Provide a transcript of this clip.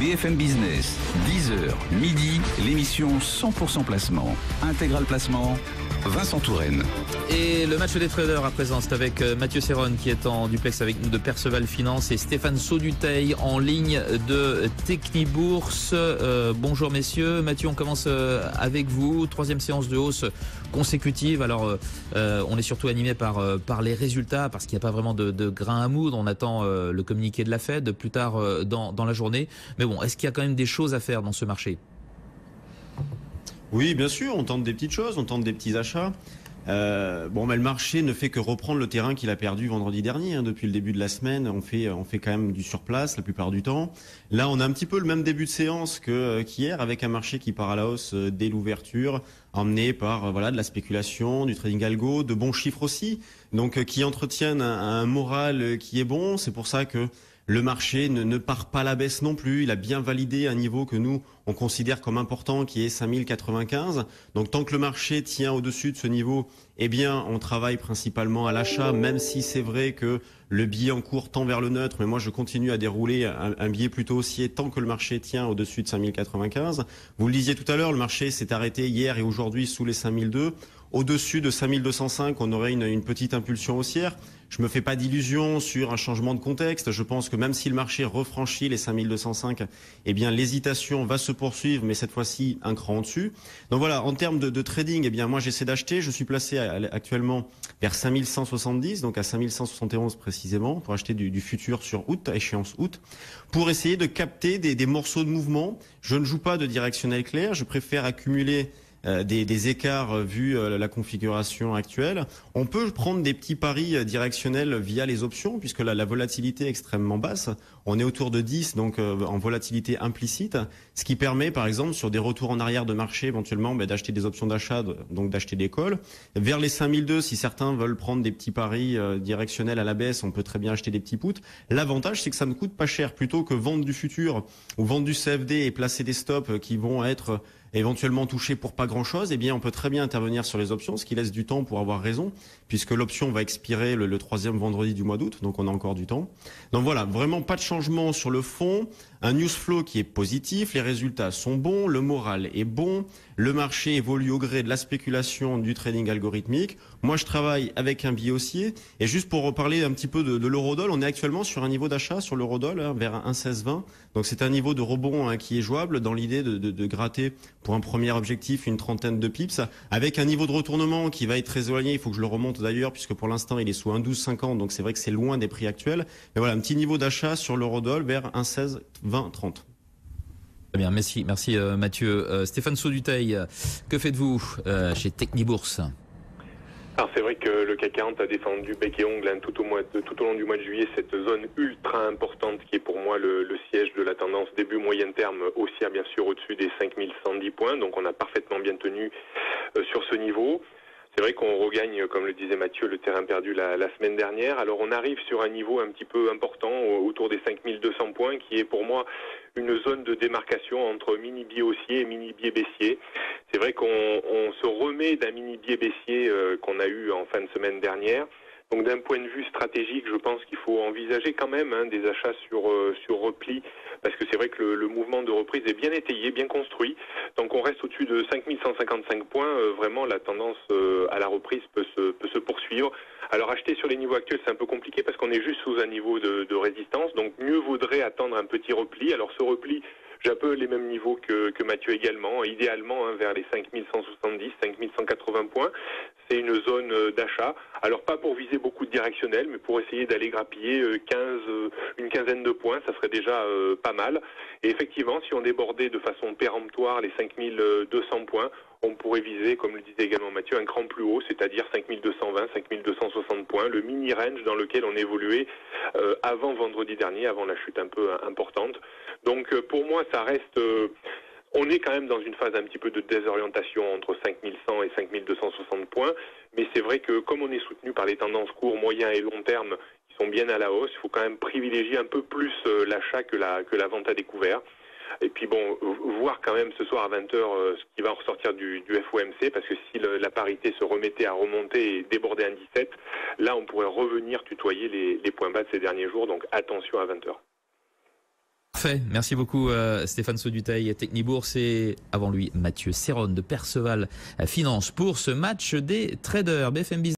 BFM Business, 10h, midi, l'émission 100% placement. Intégral placement, Vincent Touraine. Et le match des traders à présent, c'est avec Mathieu Serron qui est en duplex avec nous de Perceval Finance et Stéphane Sauduteil en ligne de Technibourse. Bonjour messieurs. Mathieu, on commence avec vous. Troisième séance de hausse consécutive. Alors, on est surtout animé par les résultats parce qu'il n'y a pas vraiment de grain à moudre. On attend le communiqué de la Fed plus tard dans la journée. Mais bon, est-ce qu'il y a quand même des choses à faire dans ce marché ? Oui, bien sûr, on tente des petites choses, on tente des petits achats. Le marché ne fait que reprendre le terrain qu'il a perdu vendredi dernier. Depuis le début de la semaine, on fait quand même du surplace la plupart du temps. Là, on a un petit peu le même début de séance qu'hier, avec un marché qui part à la hausse dès l'ouverture, emmené par de la spéculation, du trading algo, de bons chiffres aussi, donc qui entretiennent un moral qui est bon. C'est pour ça que le marché ne part pas à la baisse non plus. Il a bien validé un niveau que nous, on considère comme important, qui est 5095. Donc tant que le marché tient au-dessus de ce niveau, eh bien, on travaille principalement à l'achat, même si c'est vrai que le billet en cours tend vers le neutre. Mais moi, je continue à dérouler un billet plutôt haussier tant que le marché tient au-dessus de 5095. Vous le disiez tout à l'heure, le marché s'est arrêté hier et aujourd'hui sous les 5002. Au-dessus de 5205, on aurait une petite impulsion haussière. Je me fais pas d'illusions sur un changement de contexte. Je pense que même si le marché refranchit les 5205, eh bien, l'hésitation va se poursuivre, mais cette fois-ci, un cran en dessus. Donc voilà, en termes de trading, eh bien, moi, j'essaie d'acheter. Je suis placé actuellement vers 5170, donc à 5171 précisément, pour acheter du futur sur août, à échéance août, pour essayer de capter des morceaux de mouvement. Je ne joue pas de directionnel clair. Je préfère accumuler des écarts vu la configuration actuelle. On peut prendre des petits paris directionnels via les options puisque la volatilité est extrêmement basse. On est autour de 10, donc en volatilité implicite, ce qui permet par exemple sur des retours en arrière de marché éventuellement d'acheter des options d'achat, donc d'acheter des calls. Vers les 5002, si certains veulent prendre des petits paris directionnels à la baisse, on peut très bien acheter des petits puts. L'avantage, c'est que ça ne coûte pas cher plutôt que vendre du futur ou vendre du CFD et placer des stops qui vont être éventuellement touché pour pas grand-chose, eh bien on peut très bien intervenir sur les options, ce qui laisse du temps pour avoir raison, puisque l'option va expirer le troisième vendredi du mois d'août, donc on a encore du temps. Donc voilà, vraiment pas de changement sur le fond, un news flow qui est positif, les résultats sont bons, le moral est bon, le marché évolue au gré de la spéculation du trading algorithmique. Moi je travaille avec un billet haussier, et juste pour reparler un petit peu de l'eurodoll, on est actuellement sur un niveau d'achat sur l'eurodoll vers 1,1620, donc c'est un niveau de rebond qui est jouable dans l'idée de gratter pour un premier objectif, une trentaine de pips, avec un niveau de retournement qui va être très éloigné. Il faut que je le remonte d'ailleurs, puisque pour l'instant, il est sous 1,1250, donc c'est vrai que c'est loin des prix actuels. Mais voilà, un petit niveau d'achat sur l'eurodoll vers 1,1620-30. Très bien, merci Mathieu. Stéphane Sauduteil, que faites-vous chez Technibourse ? Alors c'est vrai que le CAC 40 a défendu bec et ongle tout au long du mois de juillet cette zone ultra importante qui est pour moi le siège de la tendance début moyen terme haussière bien sûr au-dessus des 5110 points. Donc on a parfaitement bien tenu sur ce niveau. C'est vrai qu'on regagne, comme le disait Mathieu, le terrain perdu la semaine dernière. Alors on arrive sur un niveau un petit peu important autour des 5200 points qui est pour moi une zone de démarcation entre mini biais haussier et mini biais baissier. C'est vrai qu'on se remet d'un mini biais baissier qu'on a eu en fin de semaine dernière. Donc d'un point de vue stratégique, je pense qu'il faut envisager quand même des achats sur repli, parce que c'est vrai que le mouvement de reprise est bien étayé, bien construit. Donc on reste au-dessus de 5155 points. Vraiment, la tendance à la reprise peut se poursuivre. Alors acheter sur les niveaux actuels, c'est un peu compliqué parce qu'on est juste sous un niveau de résistance. Donc mieux vaudrait attendre un petit repli. Alors ce repli, j'ai un peu les mêmes niveaux que Mathieu également, idéalement vers les 5170, 5180 points. C'est une zone d'achat. Alors pas pour viser beaucoup de directionnels, mais pour essayer d'aller grappiller une quinzaine de points, ça serait déjà pas mal. Et effectivement, si on débordait de façon péremptoire les 5200 points, on pourrait viser, comme le disait également Mathieu, un cran plus haut, c'est-à-dire 5220, 5260 points, le mini-range dans lequel on évoluait avant vendredi dernier, avant la chute un peu importante. Donc pour moi, ça reste... on est quand même dans une phase un petit peu de désorientation entre 5100 et 5260 points, mais c'est vrai que comme on est soutenu par les tendances court, moyen et long terme qui sont bien à la hausse, il faut quand même privilégier un peu plus l'achat que la vente à découvert. Et puis bon, voir quand même ce soir à 20h ce qui va en ressortir du FOMC, parce que si la parité se remettait à remonter et déborder un 17, là on pourrait revenir tutoyer les points bas de ces derniers jours, donc attention à 20h. Parfait. Merci beaucoup Stéphane Sauduteil, Technibourse, et avant lui Mathieu Serron de Perceval Finance pour ce match des traders. BFM Business.